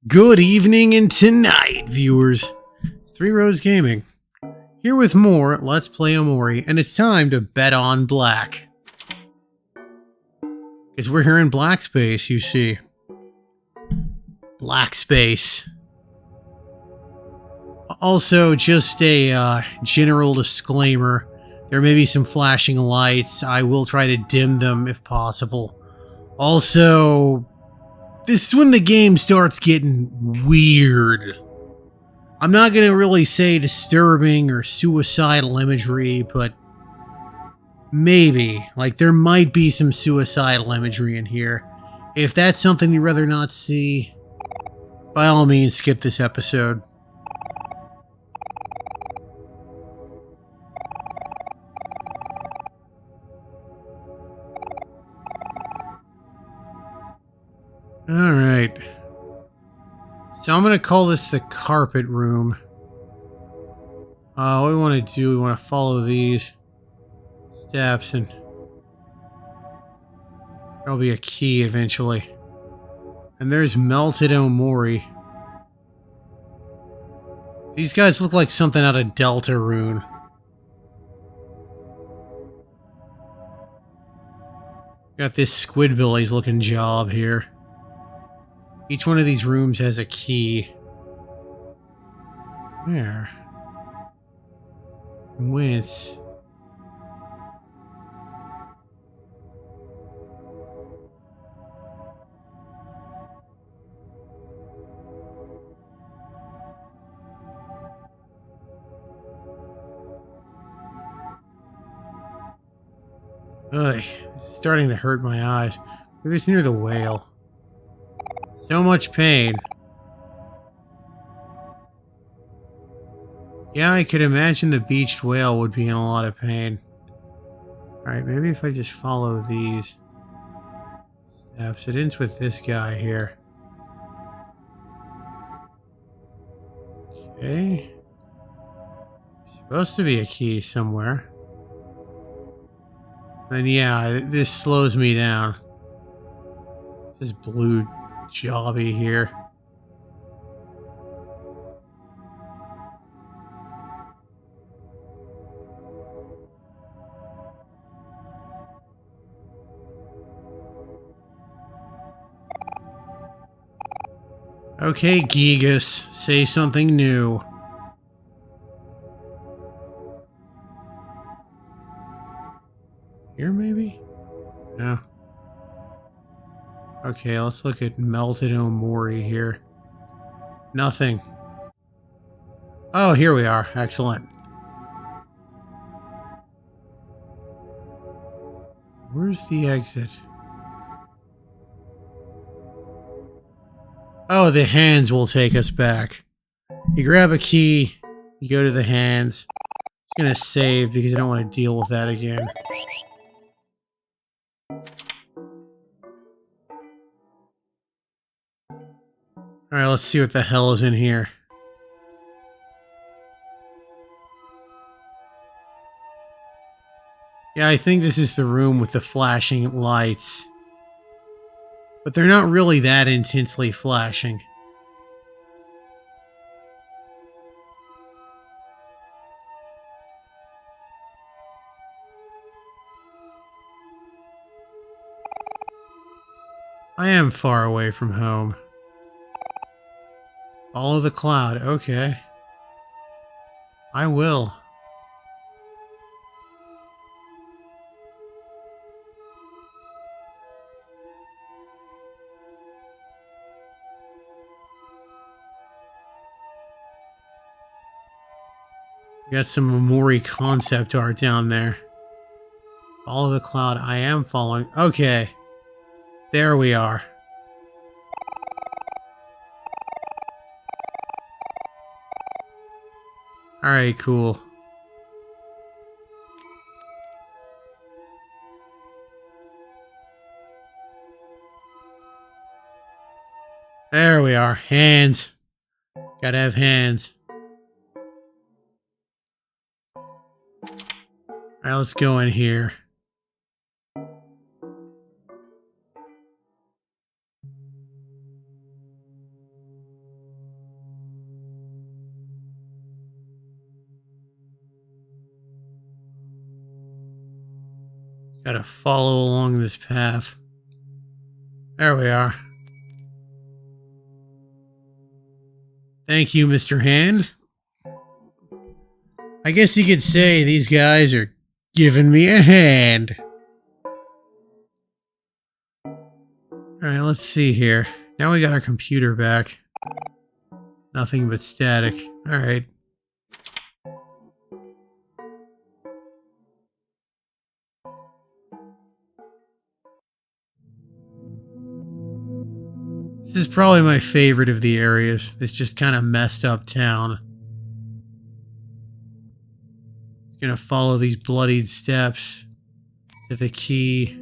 Good evening and tonight, viewers. It's Three Rose Gaming. Here with more Let's Play Omori, and it's time to bet on black. Because we're here in black space, you see. Black space. Also, just a general disclaimer. There may be some flashing lights. I will try to dim them if possible. Also, this is when the game starts getting weird. I'm not going to really say disturbing or suicidal imagery, but maybe. Like, there might be some suicidal imagery in here. If that's something you'd rather not see, by all means, skip this episode. Alright. So I'm going to call this the carpet room. What we want to do, we want to follow these steps and there'll be a key eventually. And there's melted Omori. These guys look like something out of Deltarune. Got this Squidbillies looking job here. Each one of these rooms has a key. Where? Whence? Ugh, it's starting to hurt my eyes. Maybe it's near the whale. So much pain. Yeah, I could imagine the beached whale would be in a lot of pain. Alright, maybe if I just follow these steps. It ends with this guy here. Okay. Supposed to be a key somewhere. And yeah, this slows me down. This blue jobby here. Okay, Gigas, say something new. Here, maybe? No. Okay, let's look at melted Omori here. Nothing. Oh, here we are. Excellent. Where's the exit? Oh, the hands will take us back. You grab a key, you go to the hands. It's gonna save because I don't want to deal with that again. Alright, let's see what the hell is in here. Yeah, I think this is the room with the flashing lights. But they're not really that intensely flashing. I am far away from home. Follow the cloud. Okay. I will. Got some Omori concept art down there. Follow the cloud. I am following. Okay. There we are. Alright, cool. There we are. Hands. Gotta have hands. Alright, let's go in here. Gotta follow along this path. There we are. Thank you, Mr. Hand. I guess you could say these guys are giving me a hand. Alright, let's see here. Now we got our computer back. Nothing but static. Alright. This is probably my favorite of the areas. This just kind of messed up town. It's gonna follow these bloodied steps to the key.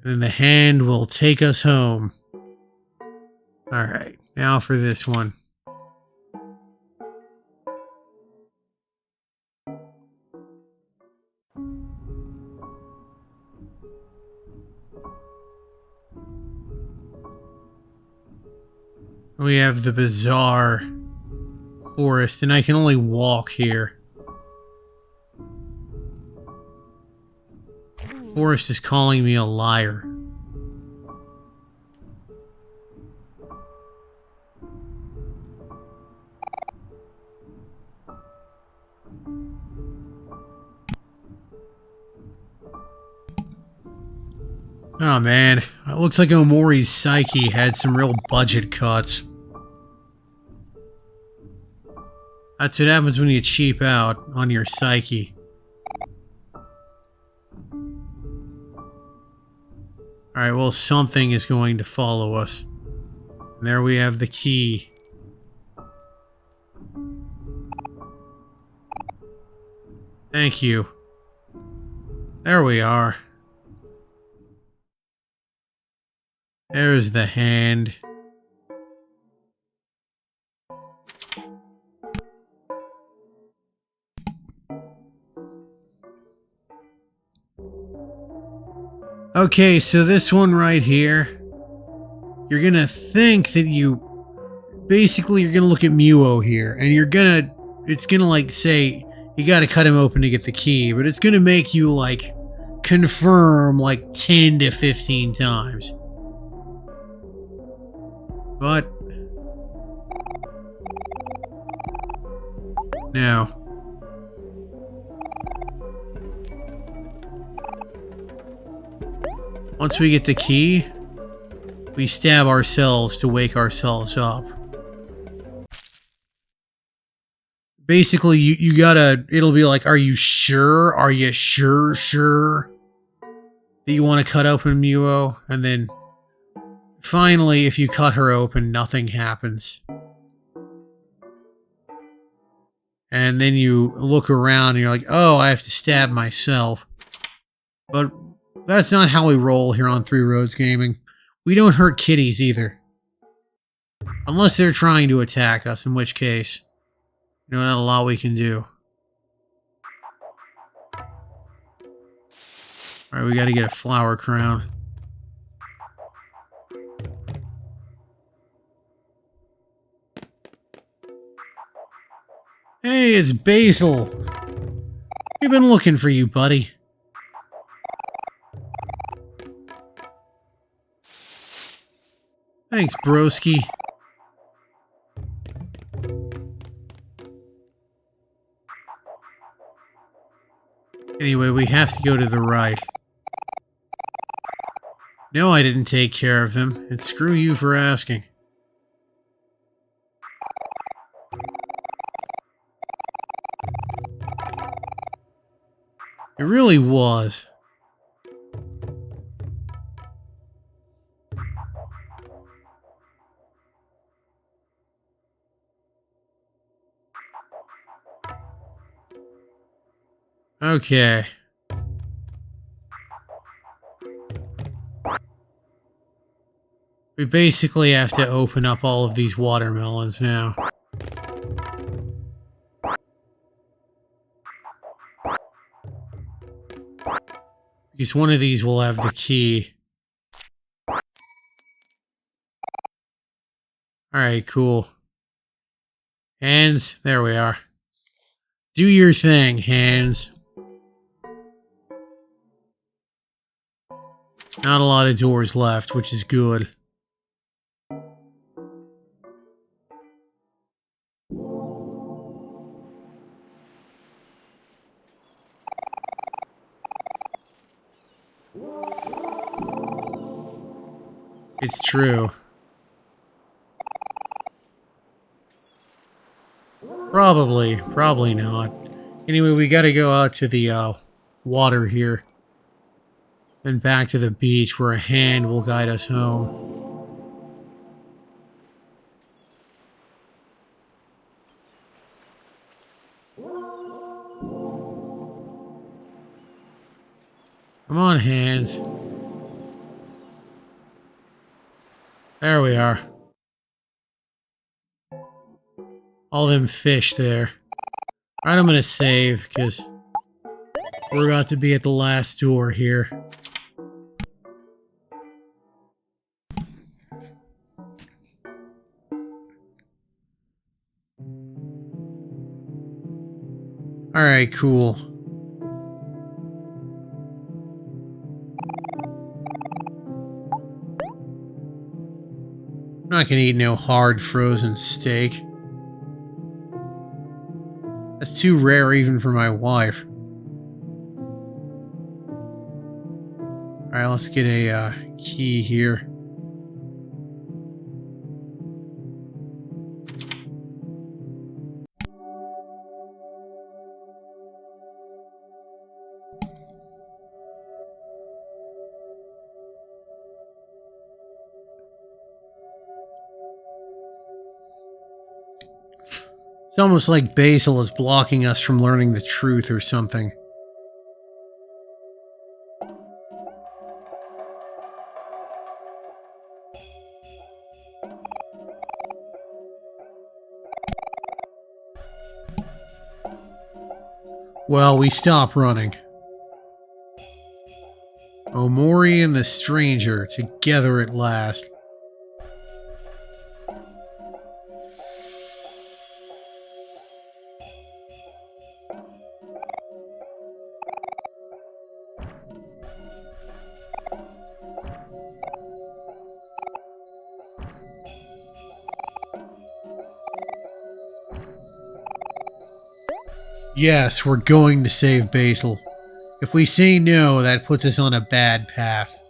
And then the hand will take us home. Alright, now for this one. We have the bizarre forest, and I can only walk here. The forest is calling me a liar. Oh man, it looks like Omori's psyche had some real budget cuts. That's what happens when you cheap out on your psyche. Alright, well, something is going to follow us. And there we have the key. Thank you. There we are. There's the hand. Okay, so this one right here, you're gonna think that basically you're gonna look at Muo here, and it's gonna like say, you gotta cut him open to get the key, but it's gonna make you like, confirm like 10 to 15 times. But now, once we get the key, we stab ourselves to wake ourselves up. Basically, you gotta, it'll be like, are you sure? Are you sure that you want to cut open Muo? And then finally, if you cut her open, nothing happens. And then you look around and you're like, oh, I have to stab myself. But that's not how we roll here on Three Roads Gaming. We don't hurt kitties either. Unless they're trying to attack us, in which case, not a lot we can do. Alright, we gotta get a flower crown. Hey, it's Basil. We've been looking for you, buddy. Thanks, broski. Anyway, we have to go to the right. No, I didn't take care of them, and screw you for asking. It really was. Okay. We basically have to open up all of these watermelons now. Because one of these will have the key. Alright, cool. Hands, there we are. Do your thing, hands. Not a lot of doors left, which is good. It's true. Probably not. Anyway, we gotta go out to the water here. Then back to the beach where a hand will guide us home. Come on, hands. There we are. All them fish there. Alright, I'm gonna save, because we're about to be at the last door here. Alright, cool. I'm not gonna eat no hard frozen steak. That's too rare even for my wife. Alright, let's get a key here. It's almost like Basil is blocking us from learning the truth or something. Well, we stop running. Omori and the stranger together at last. Yes, we're going to save Basil. If we say no, that puts us on a bad path.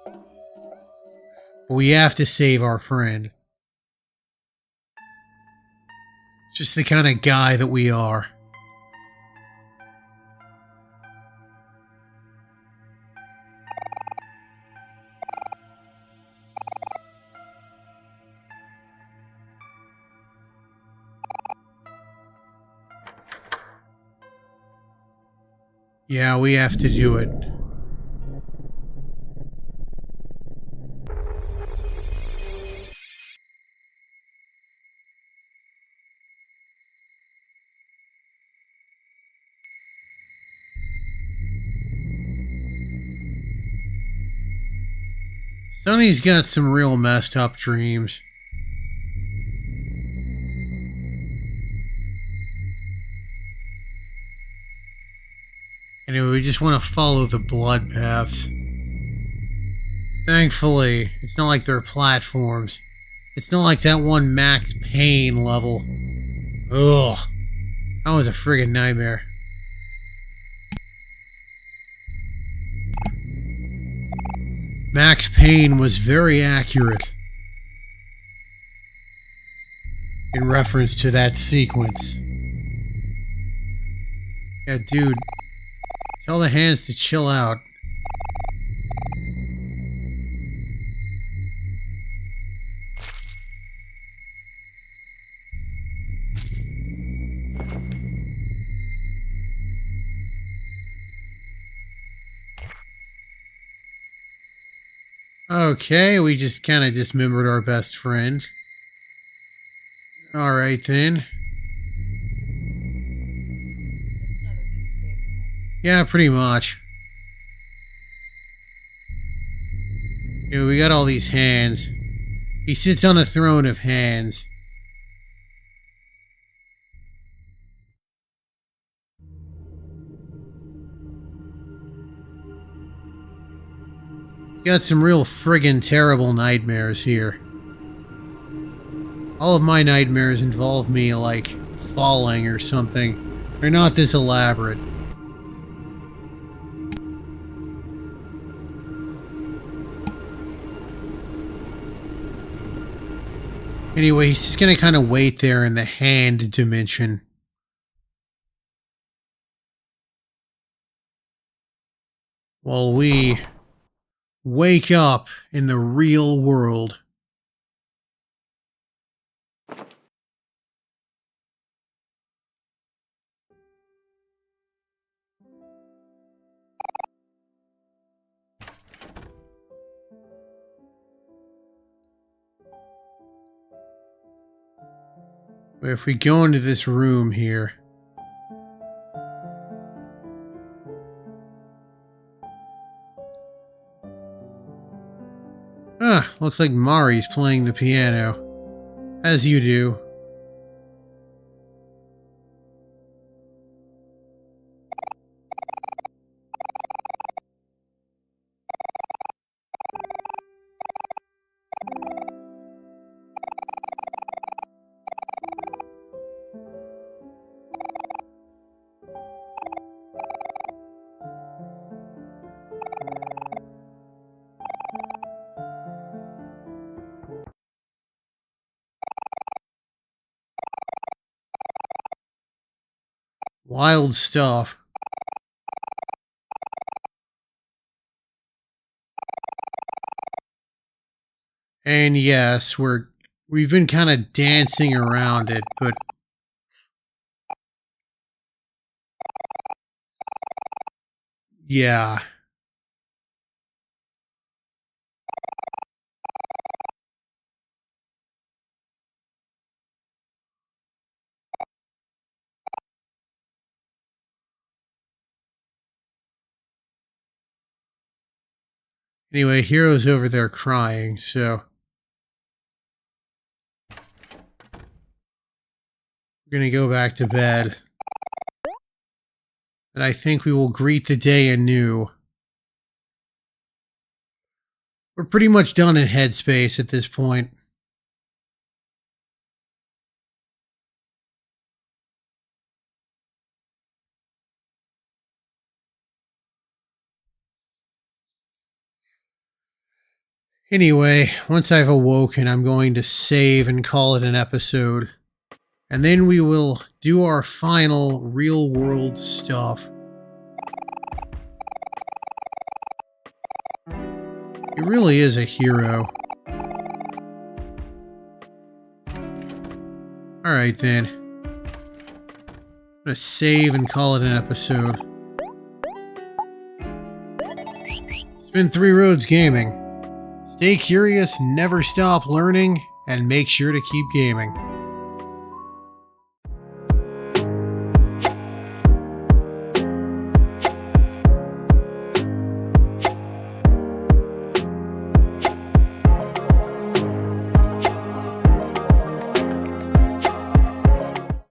But we have to save our friend. Just the kind of guy that we are. Yeah, we have to do it. Sonny's got some real messed up dreams. Anyway, we just want to follow the blood paths. Thankfully, it's not like they're platforms. It's not like that one max pain level. Ugh. That was a friggin' nightmare. Max Payne was very accurate in reference to that sequence. Yeah, dude. Tell the hands to chill out. Okay, we just kind of dismembered our best friend. Alright then. Yeah, pretty much. Dude, we got all these hands. He sits on a throne of hands. Got some real friggin' terrible nightmares here. All of my nightmares involve me, like, falling or something. They're not this elaborate. Anyway, he's just gonna kind of wait there in the hand dimension. While we wake up in the real world. But if we go into this room here, looks like Mari's playing the piano. As you do. Wild stuff. And yes, we've been kind of dancing around it, but yeah. Anyway, Hero's over there crying, so we're gonna go back to bed. And I think we will greet the day anew. We're pretty much done in Headspace at this point. Anyway, once I've awoken, I'm going to save and call it an episode. And then we will do our final real-world stuff. He really is a hero. Alright then. I'm gonna save and call it an episode. It's been Three Roads Gaming. Stay curious, never stop learning, and make sure to keep gaming.